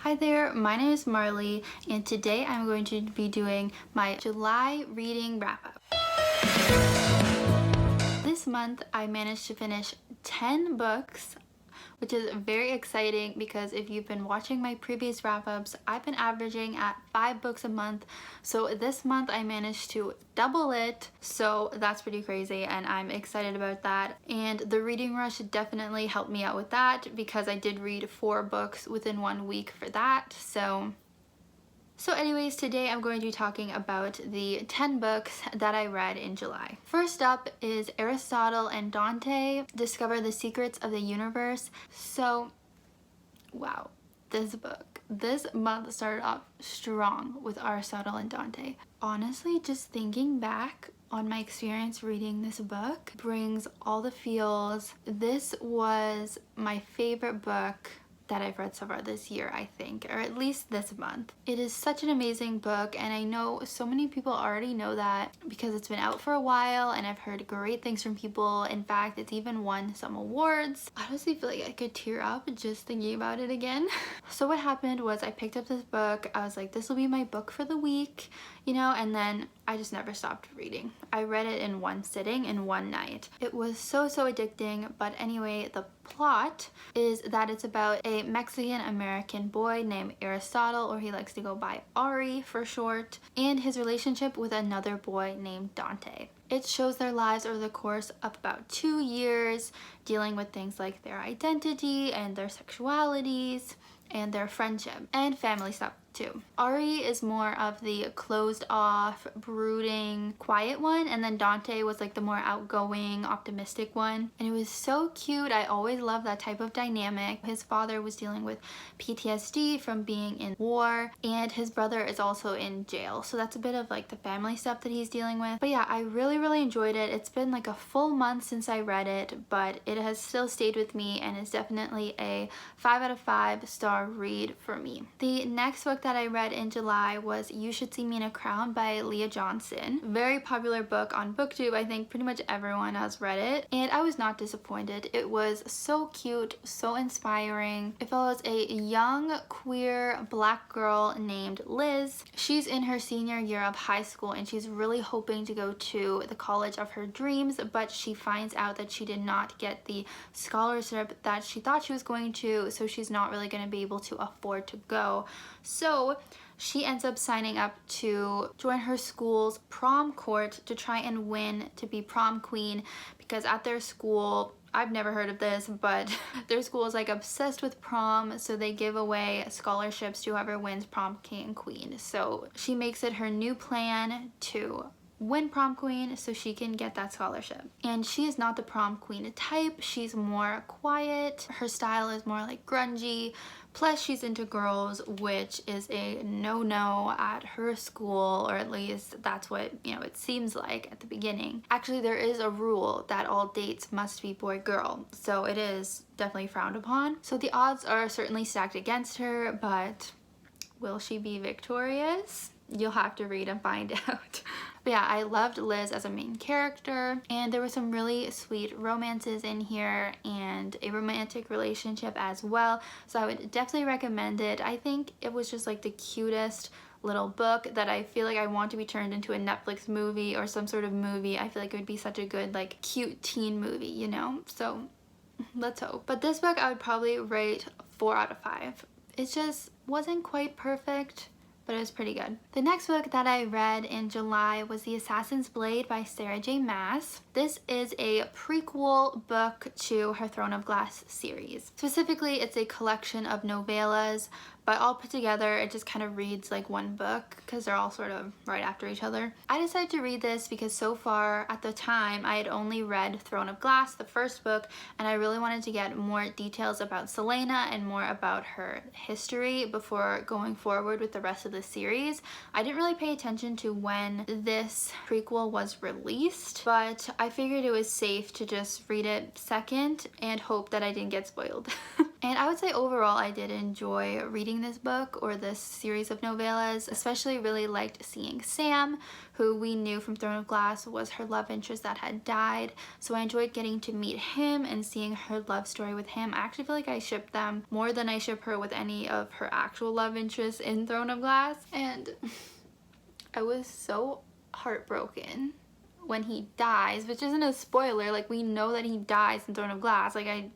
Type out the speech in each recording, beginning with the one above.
Hi there, my name is Marley, and today I'm going to be doing my July reading wrap-up. This month I managed to finish 10 books, which is very exciting because if you've been watching my previous wrap-ups, I've been averaging at 5 books a month. So this month I managed to double it, so that's pretty crazy and I'm excited about that. And the reading rush definitely helped me out with that because I did read 4 books within 1 week for that. So anyways, today I'm going to be talking about the 10 books that I read in July. First up is Aristotle and Dante, Discover the Secrets of the Universe. So, wow, this month started off strong with Aristotle and Dante. Honestly, just thinking back on my experience reading this book brings all the feels. This was my favorite book that I've read so far this year, I think, or at least this month. It is such an amazing book, and I know so many people already know that because it's been out for a while and I've heard great things from people. In fact, it's even won some awards. I honestly feel like I could tear up just thinking about it again. So what happened was I picked up this book. I was like, this will be my book for the week, you know, and then I just never stopped reading. I read it in one sitting, in one night. It was so addicting, but anyway, the plot is that it's about a Mexican-American boy named Aristotle, or he likes to go by Ari for short, and his relationship with another boy named Dante. It shows their lives over the course of about 2 years, dealing with things like their identity and their sexualities and their friendship and family stuff too. Ari is more of the closed off, brooding, quiet one, and then Dante was like the more outgoing, optimistic one. And it was so cute. I always love that type of dynamic. His father was dealing with PTSD from being in war, and his brother is also in jail. So that's a bit of like the family stuff that he's dealing with. But yeah, I really enjoyed it. It's been like a full month since I read it, but it has still stayed with me and is definitely a 5 out of 5 star read for me. The next book that I read in July was You Should See Me in a Crown by Leah Johnson. Very popular book on BookTube. I think pretty much everyone has read it, and I was not disappointed. It was so cute, so inspiring. It follows a young queer black girl named Liz. She's in her senior year of high school and she's really hoping to go to the college of her dreams, but she finds out that she did not get the scholarship that she thought she was going to, so she's not really going to be able to afford to go. So she ends up signing up to join her school's prom court to try and win to be prom queen, because at their school, I've never heard of this, but their school is like obsessed with prom, so they give away scholarships to whoever wins prom king and queen. So she makes it her new plan to win prom queen so she can get that scholarship. And she is not the prom queen type. She's more quiet. Her style is more like grungy. Plus she's into girls, which is a no-no at her school, or at least that's what, you know, it seems like at the beginning. Actually, there is a rule that all dates must be boy-girl, so it is definitely frowned upon. So the odds are certainly stacked against her, but will she be victorious? You'll have to read and find out. But yeah, I loved Liz as a main character, and there were some really sweet romances in here and a romantic relationship as well, so I would definitely recommend it. I think it was just like the cutest little book that I feel like I want to be turned into a Netflix movie or some sort of movie. I feel like it would be such a good like cute teen movie, you know? So let's hope. But this book I would probably rate 4 out of 5. It just wasn't quite perfect, but it was pretty good. The next book that I read in July was The Assassin's Blade by Sarah J. Maas. This is a prequel book to her Throne of Glass series. Specifically, it's a collection of novellas, but all put together, it just kind of reads like one book because they're all sort of right after each other. I decided to read this because so far at the time I had only read Throne of Glass, the first book, and I really wanted to get more details about Selena and more about her history before going forward with the rest of the series. I didn't really pay attention to when this prequel was released, but I figured it was safe to just read it second and hope that I didn't get spoiled. And I would say overall I did enjoy reading this book or this series of novellas. Especially really liked seeing Sam, who we knew from Throne of Glass was her love interest that had died. So I enjoyed getting to meet him and seeing her love story with him. I actually feel like I ship them more than I ship her with any of her actual love interests in Throne of Glass. And I was so heartbroken when he dies, which isn't a spoiler. Like, we know that he dies in Throne of Glass. Like, I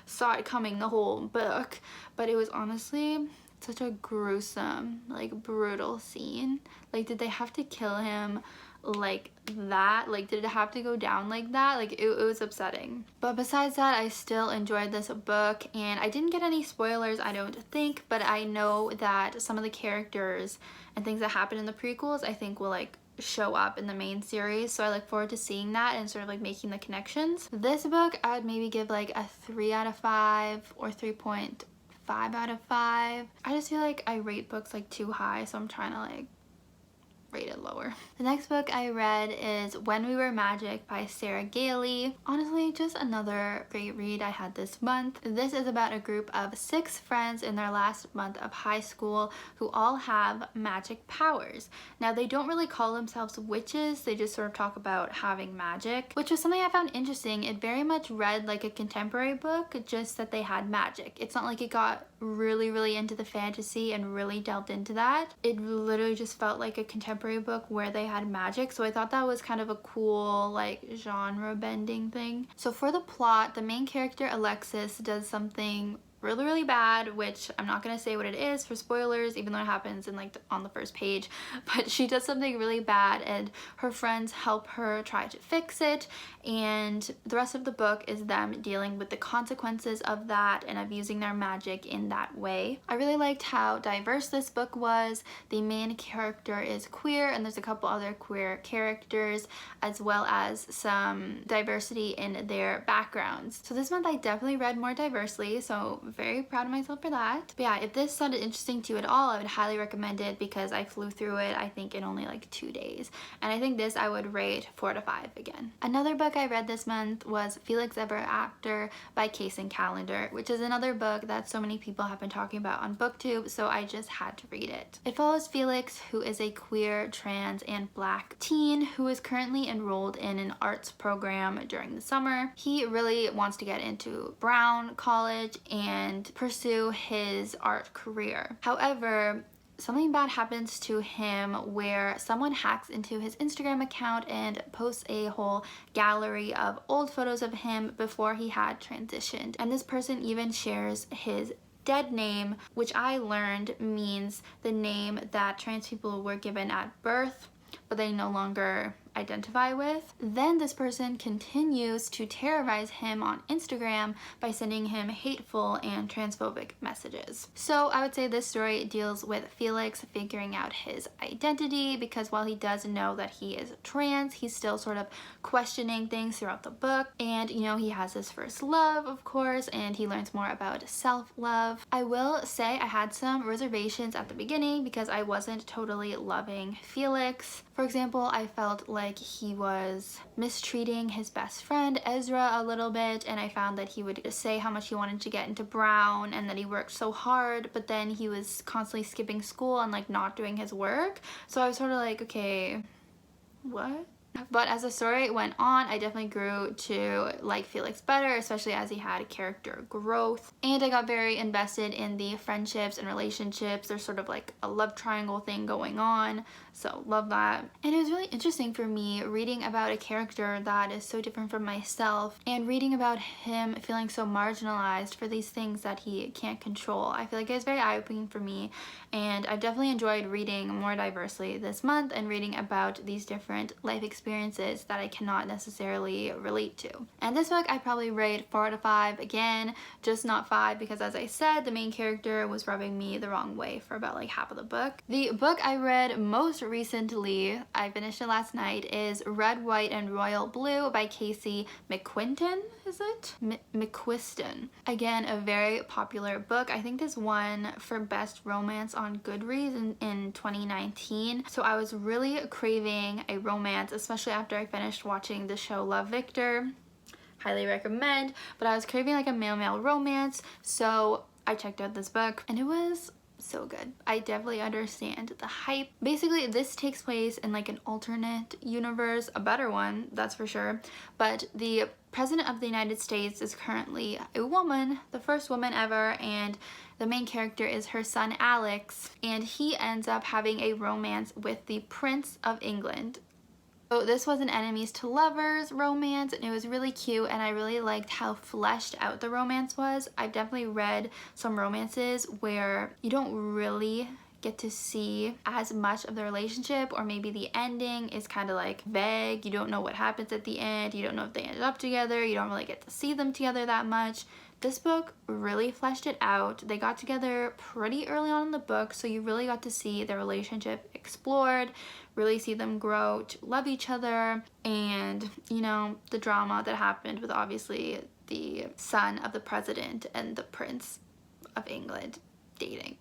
saw it coming the whole book, but it was honestly such a gruesome, like, brutal scene. Like, did they have to kill him like that? Like, did it have to go down like that? Like, it was upsetting. But besides that, I still enjoyed this book, and I didn't get any spoilers, I don't think, but I know that some of the characters and things that happen in the prequels I think will like show up in the main series, so I look forward to seeing that and sort of like making the connections. This book I would maybe give like a 3 out of 5 or 3.5 out of 5. I just feel like I rate books like too high, so I'm trying to like rate it lower. The next book I read is When We Were Magic by Sarah Gailey. Honestly, just another great read I had this month. This is about a group of 6 friends in their last month of high school who all have magic powers. Now, they don't really call themselves witches, they just sort of talk about having magic, which was something I found interesting. It very much read like a contemporary book, just that they had magic. It's not like it got really into the fantasy and really delved into that. It literally just felt like a contemporary book where they had magic, so I thought that was kind of a cool like genre bending thing. So for the plot, the main character Alexis does something really bad, which I'm not gonna say what it is for spoilers, even though it happens in like on the first page, but she does something really bad and her friends help her try to fix it, and the rest of the book is them dealing with the consequences of that and of using their magic in that way. I really liked how diverse this book was. The main character is queer and there's a couple other queer characters, as well as some diversity in their backgrounds. So this month I definitely read more diversely, so very proud of myself for that. But yeah, if this sounded interesting to you at all, I would highly recommend it because I flew through it I think in only like 2 days, and I think this I would rate 4 out of 5 again. Another book I read this month was Felix Ever After by Kacen Callender, which is another book that so many people have been talking about on BookTube, so I just had to read it. It follows Felix, who is a queer, trans, and black teen who is currently enrolled in an arts program during the summer. He really wants to get into Brown College and pursue his art career. However, something bad happens to him where someone hacks into his Instagram account and posts a whole gallery of old photos of him before he had transitioned. And this person even shares his dead name, which I learned means the name that trans people were given at birth, but they no longer identify with. Then this person continues to terrorize him on Instagram by sending him hateful and transphobic messages. So I would say this story deals with Felix figuring out his identity, because while he does know that he is trans, he's still sort of questioning things throughout the book. And you know, he has his first love, of course, and he learns more about self-love. I will say I had some reservations at the beginning because I wasn't totally loving Felix. For example, I felt like he was mistreating his best friend Ezra a little bit, and I found that he would say how much he wanted to get into Brown and that he worked so hard, but then he was constantly skipping school and like not doing his work. So I was sort of like, okay, what? But as the story went on, I definitely grew to like Felix better, especially as he had character growth. And I got very invested in the friendships and relationships. There's sort of like a love triangle thing going on, so love that. And it was really interesting for me reading about a character that is so different from myself and reading about him feeling so marginalized for these things that he can't control. I feel like it was very eye-opening for me, and I've definitely enjoyed reading more diversely this month and reading about these different life experiences that I cannot necessarily relate to. And this book I probably rate 4 out of 5 again, just not 5 because, as I said, the main character was rubbing me the wrong way for about like half of the book. The book I read most recently, I finished it last night, is Red, White, and Royal Blue by Casey McQuiston, is it? McQuiston. Again, a very popular book. I think this won for Best Romance on Goodreads in 2019. So I was really craving a romance, especially after I finished watching the show Love, Victor. highly recommend. But I was craving like a male romance, so I checked out this book and it was so good. I definitely understand the hype. Basically, this takes place in like an alternate universe, a better one, that's for sure. But the President of the United States is currently a woman, the first woman ever, and the main character is her son Alex, and he ends up having a romance with the Prince of England. So this was an enemies to lovers romance, and it was really cute, and I really liked how fleshed out the romance was. I've definitely read some romances where you don't really get to see as much of the relationship, or maybe the ending is kind of like vague. You don't know what happens at the end. You don't know if they ended up together. You don't really get to see them together that much. This book really fleshed it out. They got together pretty early on in the book, so you really got to see their relationship explored, really see them grow to love each other, and, you know, the drama that happened with obviously the son of the president and the Prince of England dating.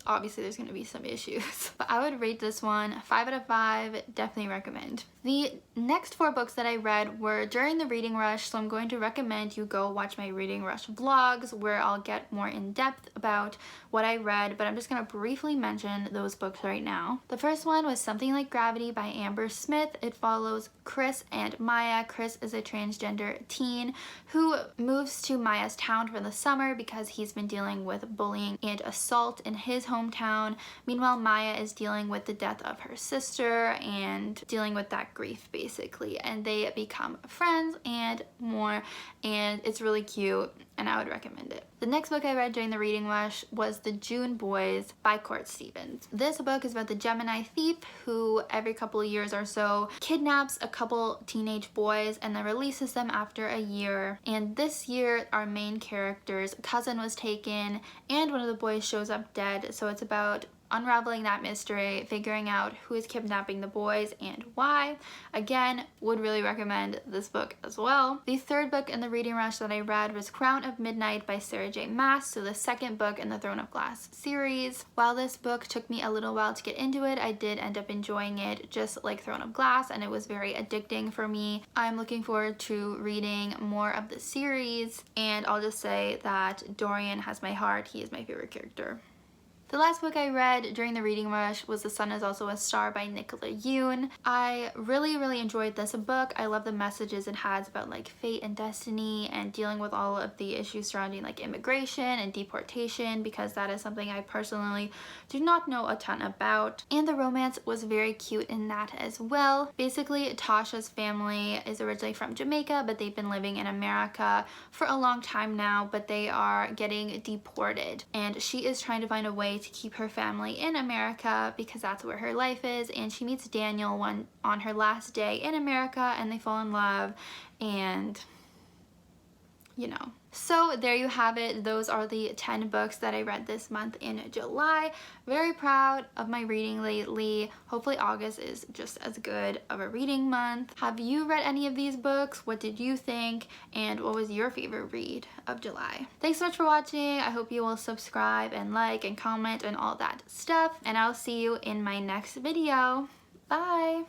Obviously there's going to be some issues, but I would rate this one 5 out of 5, definitely recommend. The next 4 books that I read were during the reading rush, so I'm going to recommend you go watch my reading rush vlogs where I'll get more in depth about what I read, but I'm just going to briefly mention those books right now. The first one was Something Like Gravity by Amber Smith. It follows Chris and Maya. Chris is a transgender teen who moves to Maya's town for the summer because he's been dealing with bullying and assault in his hometown. Meanwhile, Maya is dealing with the death of her sister and dealing with that grief basically, and they become friends and more, and it's really cute and I would recommend it. The next book I read during the reading rush was The June Boys by Court Stevens. This book is about the Gemini thief who every couple of years or so kidnaps a couple teenage boys and then releases them after a year. And this year our main character's cousin was taken and one of the boys shows up dead, so it's about unraveling that mystery, figuring out who is kidnapping the boys and why. Again, would really recommend this book as well. The third book in the reading rush that I read was Crown of Midnight by Sarah J. Maas, so the second book in the Throne of Glass series. While this book took me a little while to get into it, I did end up enjoying it just like Throne of Glass, and it was very addicting for me. I'm looking forward to reading more of the series, and I'll just say that Dorian has my heart. He is my favorite character. The last book I read during the reading rush was The Sun Is Also a Star by Nicola Yoon. I really enjoyed this book. I love the messages it has about like fate and destiny and dealing with all of the issues surrounding like immigration and deportation, because that is something I personally do not know a ton about. And the romance was very cute in that as well. Basically, Tasha's family is originally from Jamaica, but they've been living in America for a long time now, but they are getting deported, and she is trying to find a way to keep her family in America because that's where her life is. And she meets Daniel on her last day in America, and they fall in love, and you know. So there you have it. Those are the 10 books that I read this month in July. Very proud of my reading lately. Hopefully August is just as good of a reading month. Have you read any of these books? What did you think? And what was your favorite read of July? Thanks so much for watching. I hope you will subscribe and like and comment and all that stuff. And I'll see you in my next video. Bye!